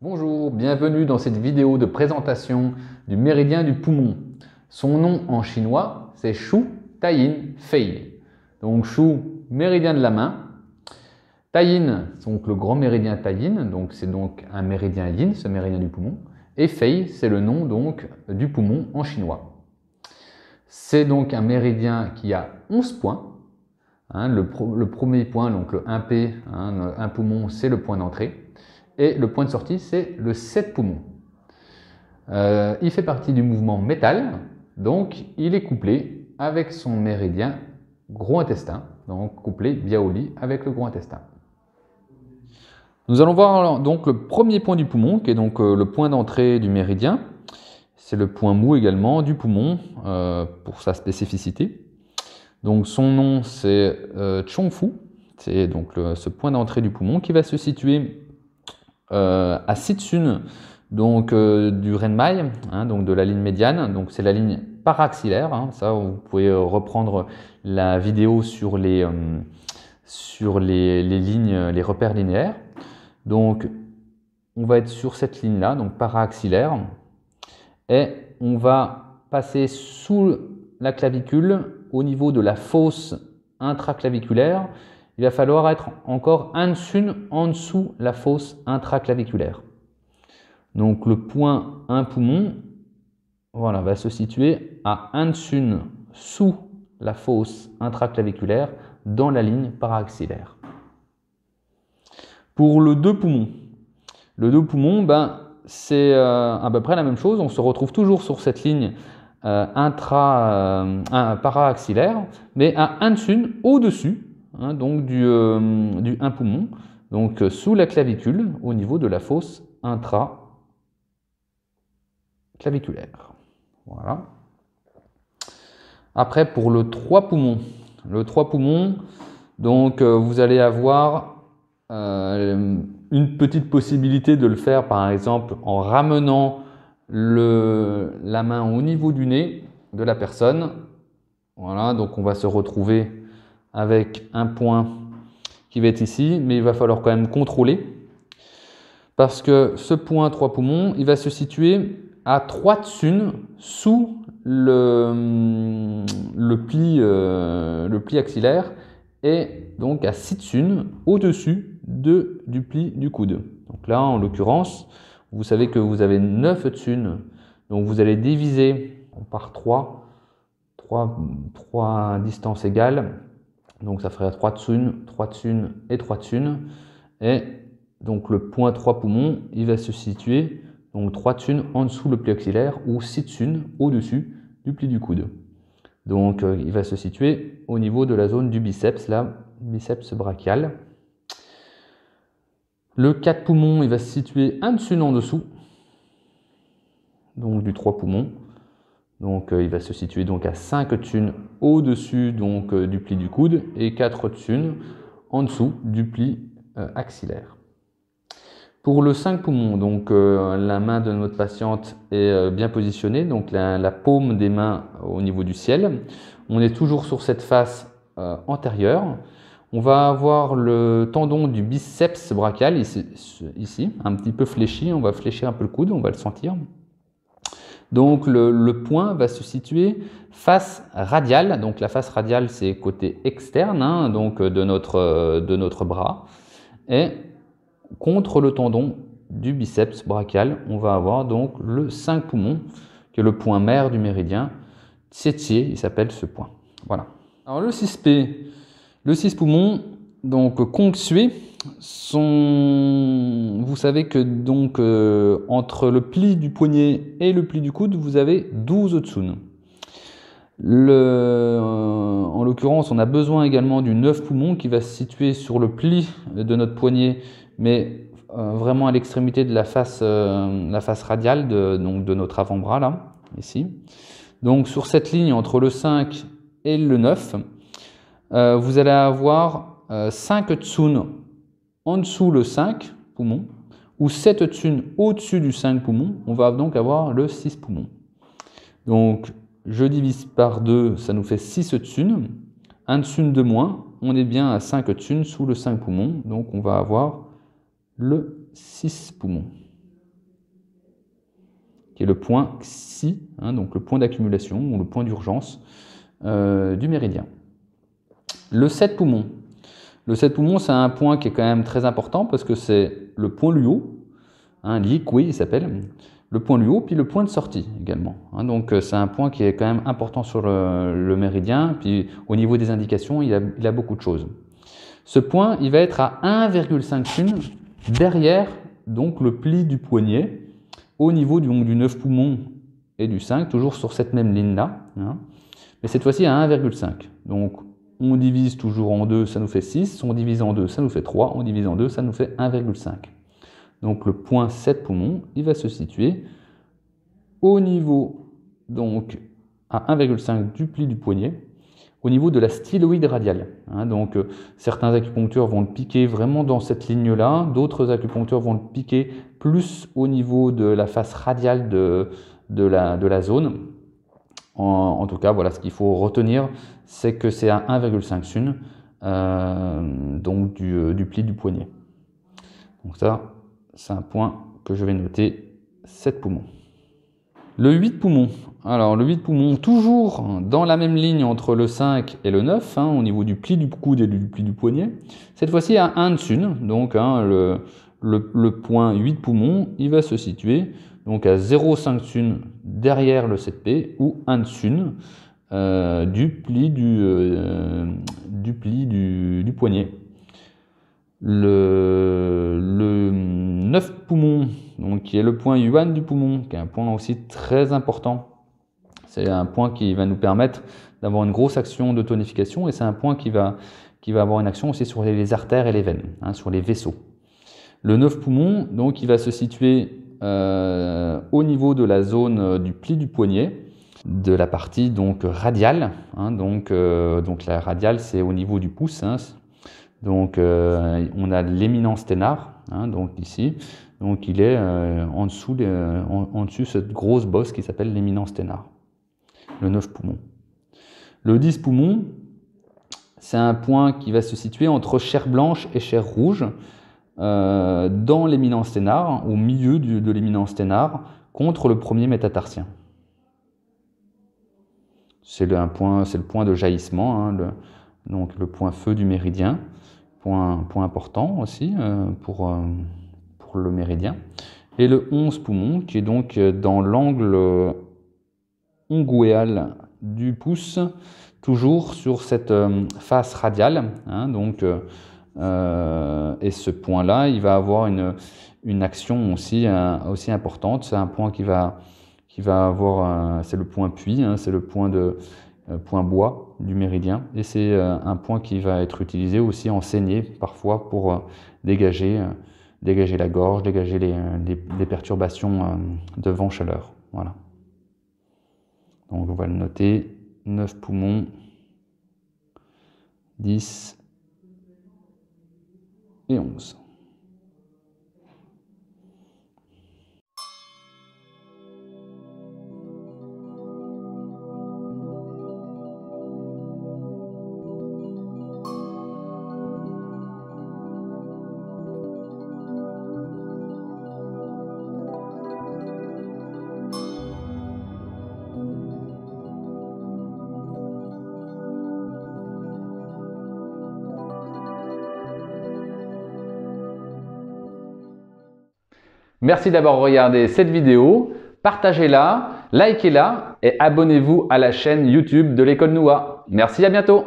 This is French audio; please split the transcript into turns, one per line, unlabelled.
Bonjour, bienvenue dans cette vidéo de présentation du méridien du poumon. Son nom en chinois, c'est Shu Taiyin Fei. Donc Shu, méridien de la main. Taiyin, donc le grand méridien Taiyin, donc c'est donc un méridien yin, ce méridien du poumon. Et Fei, c'est le nom donc du poumon en chinois. C'est donc un méridien qui a 11 points. Le premier point, donc le 1P, un poumon, c'est le point d'entrée. Et le point de sortie, c'est le 7 poumons. Il fait partie du mouvement métal, donc il est couplé avec son méridien gros intestin, donc couplé Biaoli avec le gros intestin. Nous allons voir donc le premier point du poumon, qui est donc le point d'entrée du méridien. C'est le point mou également du poumon, pour sa spécificité. Donc son nom, c'est Chongfu. C'est donc ce point d'entrée du poumon qui va se situer à Sitsun, donc du Renmai, donc de la ligne médiane, donc c'est la ligne paraxillaire. Ça, vous pouvez reprendre la vidéo sur les lignes, les repères linéaires. Donc, on va être sur cette ligne-là, donc paraxillaire, et on va passer sous la clavicule au niveau de la fosse intraclaviculaire. Il va falloir être encore un sun en dessous la fosse intraclaviculaire. Donc le point 1 poumon, voilà, va se situer à un sun sous la fosse intraclaviculaire dans la ligne paraxillaire. Pour le 2 poumons, c'est à peu près la même chose. On se retrouve toujours sur cette ligne paraxillaire, mais à un sun au-dessus. Donc du 1 poumon, donc sous la clavicule au niveau de la fosse intraclaviculaire. Voilà. Après pour le 3 poumons, donc vous allez avoir une petite possibilité de le faire par exemple en ramenant la main au niveau du nez de la personne. Voilà, donc on va se retrouver avec un point qui va être ici, mais il va falloir quand même contrôler parce que ce point 3 poumons, il va se situer à 3 tsun sous le pli axillaire et donc à 6 tsun au-dessus du pli du coude. Donc là, en l'occurrence, vous savez que vous avez 9 tsun, donc vous allez diviser par 3 distances égales. Donc ça ferait 3 tsun, 3 tsun et 3 tsun. Et donc le point 3 poumons, il va se situer donc 3 tsun en dessous le pli axillaire ou 6 tsun au-dessus du pli du coude. Donc il va se situer au niveau de la zone du biceps, là, biceps brachial. Le 4 poumons, il va se situer un tsun en dessous, donc du 3 poumons. Donc il va se situer donc à 5 tsun au-dessus donc du pli du coude et 4 tsun en dessous du pli axillaire. Pour le 5 poumons, donc la main de notre patiente est bien positionnée, donc la paume des mains au niveau du ciel. On est toujours sur cette face antérieure. On va avoir le tendon du biceps brachial ici, un petit peu fléchi. On va fléchir un peu le coude, on va le sentir. Donc le point va se situer face radiale. Donc la face radiale, c'est côté externe donc de notre bras. Et contre le tendon du biceps brachial, on va avoir donc le 5 poumons, qui est le point mère du méridien. Tsiétié, il s'appelle ce point. Voilà. Alors le 6P, le 6 poumons, donc conctué, vous savez que donc entre le pli du poignet et le pli du coude, vous avez 12 tsun. En l'occurrence, on a besoin également du 9 poumons qui va se situer sur le pli de notre poignet, mais vraiment à l'extrémité de la face radiale de notre avant-bras, là, ici. Donc sur cette ligne entre le 5 et le 9, vous allez avoir 5 tsun en dessous le 5 poumons, ou 7 tsun au-dessus du 5 poumons. On va donc avoir le 6 poumons. Donc je divise par 2, ça nous fait 6 tsun. 1 tsun de moins, on est bien à 5 tsun sous le 5 poumons. Donc on va avoir le 6 poumons, qui est le point Xi, hein, donc le point d'accumulation ou le point d'urgence du méridien. Le 7 poumons. Le 7 poumons, c'est un point qui est quand même très important parce que c'est le point Luo, hein, Li Kui il s'appelle, le point Luo, puis le point de sortie également. Hein, donc c'est un point qui est quand même important sur le méridien, puis au niveau des indications, il a beaucoup de choses. Ce point, il va être à 1,5 tsun derrière donc, le pli du poignet, au niveau du 9 poumons et du 5, toujours sur cette même ligne-là, hein, mais cette fois-ci à 1,5. Donc on divise toujours en 2, ça nous fait 6, on divise en 2, ça nous fait 3, on divise en 2, ça nous fait 1,5. Donc le point 7 poumons, il va se situer au niveau, donc à 1,5 du pli du poignet, au niveau de la styloïde radiale. Hein, donc certains acupuncteurs vont le piquer vraiment dans cette ligne-là, d'autres acupuncteurs vont le piquer plus au niveau de la face radiale de la zone. En tout cas, voilà, ce qu'il faut retenir, c'est que c'est à 1,5 tsun donc du pli du poignet. Donc ça, c'est un point que je vais noter, 7 poumons. Le 8 poumons. Alors le 8 poumons, toujours dans la même ligne entre le 5 et le 9, hein, au niveau du pli du coude et du pli du poignet. Cette fois-ci à 1 tsun, donc hein, le point 8 poumons, il va se situer donc à 0,5 tsun derrière le 7P ou 1 tsun du pli du poignet. Le 9 poumons, donc, qui est le point yuan du poumon, qui est un point aussi très important. C'est un point qui va nous permettre d'avoir une grosse action de tonification et c'est un point qui va avoir une action aussi sur les artères et les veines, hein, sur les vaisseaux. Le 9 poumons, donc, il va se situer au niveau de la zone du pli du poignet, de la partie donc radiale. Hein, donc la radiale, c'est au niveau du pouce. Hein, donc on a l'éminence ténare, hein, donc ici. Donc il est en dessous cette grosse bosse qui s'appelle l'éminence ténare. Le 9 poumons. Le 10 poumons, c'est un point qui va se situer entre chair blanche et chair rouge, dans l'éminence ténare, au milieu de l'éminence ténare, contre le premier métatarsien. C'est le point de jaillissement, hein, donc le point feu du méridien, point important aussi pour le méridien. Et le 11 poumon, qui est donc dans l'angle onguéal du pouce, toujours sur cette face radiale, hein, donc et ce point-là, il va avoir une action aussi importante. C'est un point qui va avoir, c'est le point puits, hein, c'est le point bois du méridien, et c'est un point qui va être utilisé aussi en saignée parfois pour dégager la gorge, dégager les perturbations de vent-chaleur. Voilà. Donc on va le noter, 9 poumons, 10 et 11. Merci d'avoir regardé cette vidéo, partagez-la, likez-la et abonnez-vous à la chaîne YouTube de l'École Noua. Merci, à bientôt.